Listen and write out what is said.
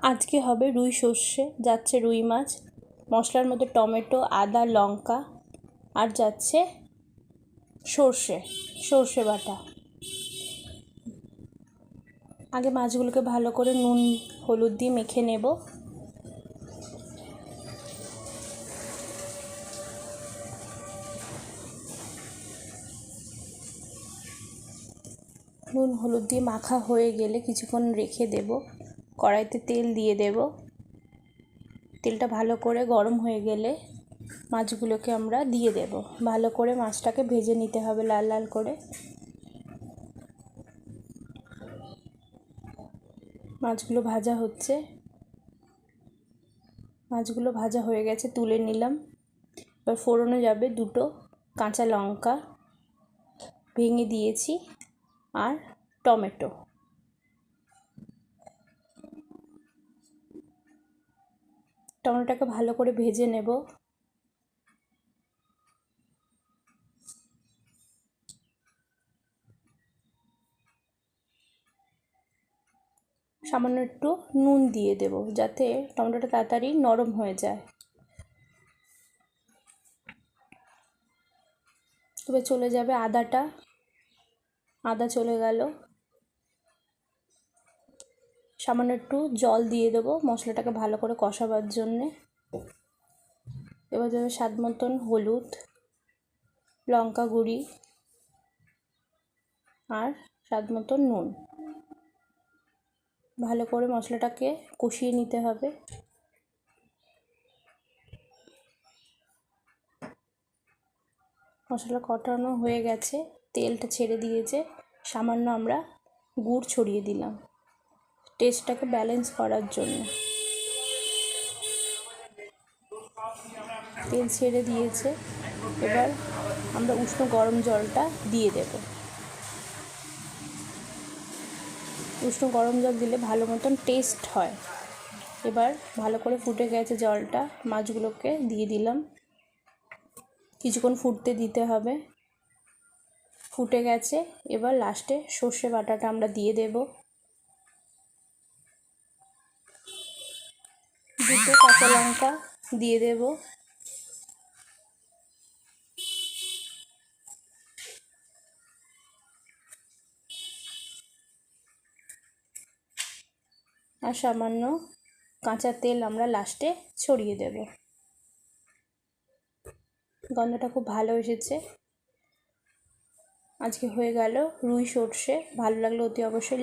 আজকে হবে রুই সর্ষে, যাচ্ছে রুই মাছ, মশলার মধ্যে টমেটো, আদা, লঙ্কা, আর যাচ্ছে সর্ষে বাটা। আগে মাছগুলোকে ভালো করে নুন হলুদ দিয়ে মেখে নেব। নুন হলুদ দিয়ে মাখা হয়ে গেলে কিছুক্ষণ রেখে দেব। কড়াইতে তেল দিয়ে দেব। তেলটা ভালো করে গরম হয়ে গেলে মাছগুলোকে আমরা দিয়ে দেব। ভালো করে মাছটাকে ভেজে নিতে হবে লাল লাল করে। মাছগুলো ভাজা হচ্ছে। মাছগুলো ভাজা হয়ে গেছে, তুলে নিলাম। এবার ফোড়নে যাবে দুটো কাঁচা লঙ্কা ভেঙে দিয়েছি, আর টমেটো। টমেটোটাকে ভালো করে ভেজে নেব। সামান্য একটু নুন দিয়ে দেব যাতে টমেটোটা তাড়াতাড়ি নরম হয়ে যায়। তবে চলে যাবে আদাটা। আদা চলে গেল। সামান্য একটু জল দিয়ে দেবো মশলাটাকে ভালো করে কষাবার জন্যে। এবার দেবে স্বাদ মতন হলুদ, লঙ্কা গুঁড়ি, আর স্বাদ মতন নুন। ভালো করে মশলাটাকে কষিয়ে নিতে হবে। মশলা কষানো হয়ে গেছে, তেলটা ছেড়ে দিয়েছে। সামান্য আমরা গুড় ছড়িয়ে দিলাম টেস্টটাকে ব্যালেন্স করার জন্য। তেল ছেড়ে দিয়েছে। এবার আমরা উষ্ণ গরম জলটা দিয়ে দেব। উষ্ণ গরম জল দিলে ভালো মতন টেস্ট হয়। এবার ভালো করে ফুটে গেছে জলটা, মাছগুলোকে দিয়ে দিলাম। কিছুক্ষণ ফুটতে দিতে হবে। ফুটে গেছে। এবার লাস্টে সর্ষে বাটাটা আমরা দিয়ে দেব। দুটো কাঁচা লঙ্কা দিয়ে দেব। আর সামান্য কাঁচা তেল আমরা লাস্টে ছড়িয়ে দেব। গন্ধটা খুব ভালো এসেছে। আজকে হয়ে গেল রুই সর্ষে। ভালো লাগলে অতি অবশ্যই